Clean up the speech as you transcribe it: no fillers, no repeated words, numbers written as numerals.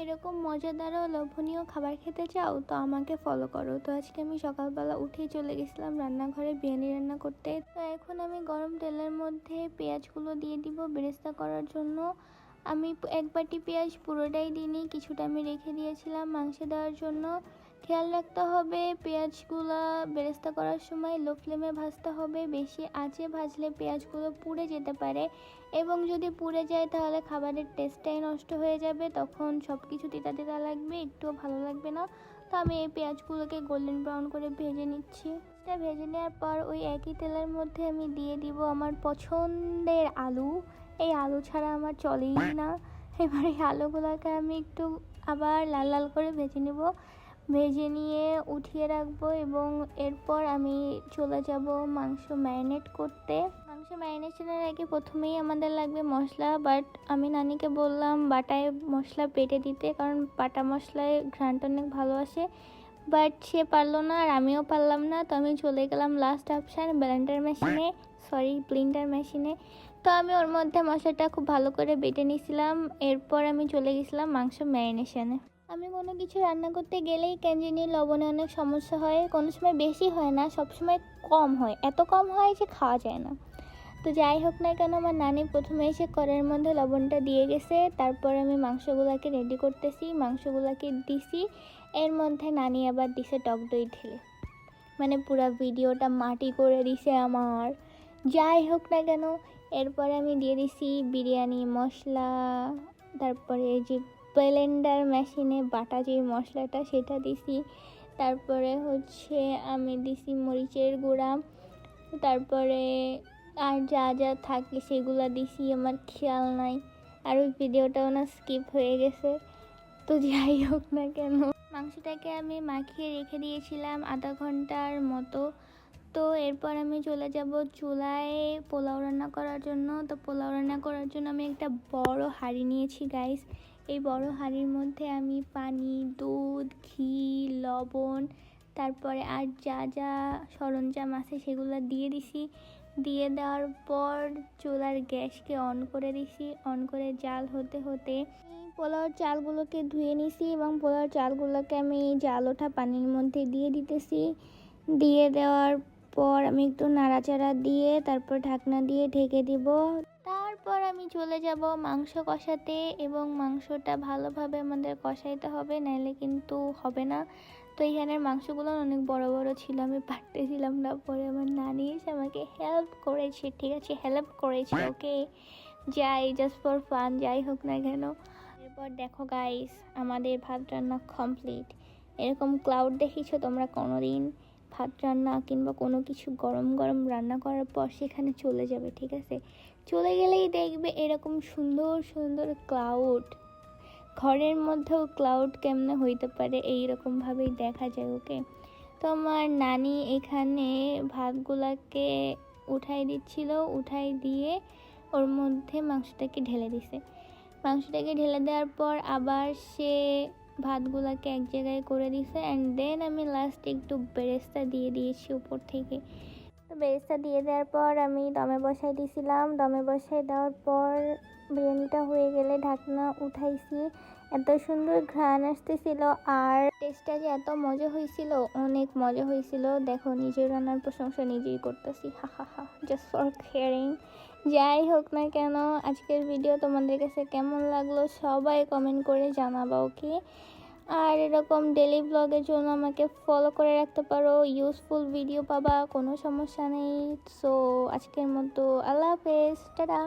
এরকম মজাদার ও লোভনীয় খাবার খেতে চাও তো আমাকে ফলো করো। তো আজকে আমি সকালবেলা উঠেই চলে গেছিলাম রান্নাঘরে বিরিয়ানি রান্না করতে। তো এখন আমি গরম তেলের মধ্যে পেঁয়াজগুলো দিয়ে দিব বেরেস্তা করার জন্য। আমি এক বাটি পেঁয়াজ পুরোটাই দিইনি, কিছুটা আমি রেখে দিয়েছিলাম মাংসে দেওয়ার জন্য। খেয়াল রাখতে হবে পেঁয়াজগুলো বেরেস্তা করার সময় লো ফ্লেমে ভাজতে হবে, বেশি আঁচে ভাজলে পেঁয়াজগুলো পুড়ে যেতে পারে এবং যদি পুড়ে যায় তাহলে খাবারের টেস্টটাই নষ্ট হয়ে যাবে, তখন সব কিছু তিতা তিতা লাগবে, একটুও ভালো লাগবে না। তো আমি এই পেঁয়াজগুলোকে গোল্ডেন ব্রাউন করে ভেজে নিচ্ছি। এটা ভেজে নেওয়ার পর ওই একই তেলের মধ্যে আমি দিয়ে দিব আমার পছন্দের আলু। এই আলু ছাড়া আমার চলেই না। এবার এই আলুগুলোকে আমি একটু আবার লাল লাল করে ভেজে নেব, ভেজে নিয়ে উঠিয়ে রাখবো এবং এরপর আমি চলে যাব মাংস ম্যারিনেট করতে। মাংস ম্যারিনেশনের আগে প্রথমেই আমাদের লাগবে মশলা, বাট আমি নানিকে বললাম বাটায় মশলা বেটে দিতে, কারণ বাটা মশলায় ঘ্রাণটা অনেক ভালো আসে। বাট সে পারলো না আর আমিও পারলাম না, তো আমি চলে গেলাম লাস্ট অপশান ব্লেন্ডার মেশিনে। তো আমি ওর মধ্যে মশলাটা খুব ভালো করে বেটে নিয়েছিলাম। এরপর আমি চলে গেছিলাম মাংস ম্যারিনেশনে। আমি কোনো কিছু রান্না করতে গেলেই কেন জানি লবণে অনেক সমস্যা হয়, কোনো সময় বেশি হয় না, সব সময় কম হয়, এত কম হয় যে খাওয়া যায় না। তো যাই হোক না কেন আমার নানি প্রথমে এসে কড়াইয়ের মধ্যে লবণটা দিয়ে গেছে, তারপর আমি মাংসগুলোকে রেডি করতেছি, মাংসগুলোকে দিছি, এর মধ্যে নানি আবার দিছে টক দই ঢেলে, মানে পুরো ভিডিওটা মাটি করে দিছে আমার। যাই হোক না কেন এরপরে আমি দিয়ে দিছি বিরিয়ানি মশলা, তারপরে এই যে ব্লেন্ডার মেশিনে বাটা যে মশলাটা সেটা দিছি, তারপরে হচ্ছে আমি দিছি মরিচের গুঁড়া, তারপরে আর যা যা থাকে সেগুলো দিছি, আমার খেয়াল নাই। আর ওই ভিডিওটাও না স্কিপ হয়ে গেছে। তো যাই হোক না কেন মাংসটাকে আমি মাখিয়ে রেখে দিয়েছিলাম আধা ঘন্টার মতো। তো এরপর আমি চলে যাব চুলায় পোলাও রান্না করার জন্য। তো পোলাও রান্না করার জন্য আমি একটা বড় হাঁড়ি নিয়েছি গাইস। এই বড় হাঁড়ির মধ্যে আমি পানি, দুধ, ঘি, লবণ, তারপরে আর যা যা সরঞ্জাম আছে সেগুলো দিয়ে দিছি। দিয়ে দেওয়ার পর চুলার গ্যাসকে অন করে দিছি, অন করে জাল হতে হতে পোলাওর চালগুলোকে ধুয়ে নিছি এবং পোলাওর চালগুলোকে আমি জাল ওঠা পানির মধ্যে দিয়ে দিতেছি। দিয়ে দেওয়ার পর আমি একটু নাড়াচাড়া দিয়ে তারপর ঢাকনা দিয়ে ঢেকে দিব। তারপর আমি চলে যাব মাংস কষাতে এবং মাংসটা ভালোভাবে আমাদের কষাইতে হবে, নাইলে কিন্তু হবে না। তো এইখানের মাংসগুলো অনেক বড় বড় ছিল, আমি পারতেছিলাম না, পরে আমার নানি এসে আমাকে হেল্প করেছে, ঠিক আছে হেল্প করেছে, ওকে যাই জাস্ট ফর ফান, যাই হোক না কেন। এরপর দেখো গাইস আমাদের ভাত রান্না কমপ্লিট। এরকম ক্লাউড দেখিছো তোমরা কোনোদিন? ভাত রান্না কিংবা কোনো কিছু গরম গরম রান্না করার পর সেখানে চলে যাবে, ঠিক আছে? চলে গেলেই দেখবে এরকম সুন্দর সুন্দর ক্লাউড। ঘরের মধ্যেও ক্লাউড কেমনে হইতে পারে এইরকমভাবেই দেখা যায়, ওকে? তো আমার নানি এখানে ভাতগুলাকে উঠাই দিচ্ছিল, উঠাই দিয়ে ওর মধ্যে মাংসটাকে ঢেলে দিছে। মাংসটাকে ঢেলে দেওয়ার পর আবার সে ভাতগুলোকে এক জায়গায় করে দিছে অ্যান্ড দেন আমি লাস্টে একটু বেরেস্তা দিয়ে দিয়েছি উপর থেকে। তো বেরেস্তা দিয়ে দেওয়ার পর আমি দমে বসাই দিয়েছিলাম। দমে বসাই দেওয়ার পর বিরিয়ানিটা হয়ে গেলে ঢাকনা উঠাইছি। এত সুন্দর ঘ্রাণ আসতেছিল আর টেস্টটা যে এত মজা হয়েছিল, অনেক মজা হয়েছিল। দেখো নিজের রান্নার প্রশংসা নিজেই করতেছি, হা হা হা, জাস্ট ফর কেয়ারিং। যাই হোক না কেন আজকের ভিডিও তোমাদের কাছে কেমন লাগলো সবাই কমেন্ট করে জানাবা, ওকে? আর এরকম ডেলি ব্লগের জন্য আমাকে ফলো করে রাখতে পারো, ইউজফুল ভিডিও পাবা, কোনো সমস্যা নেই। সো আজকের মতো আল্লাহ হাফেজ, টাটা।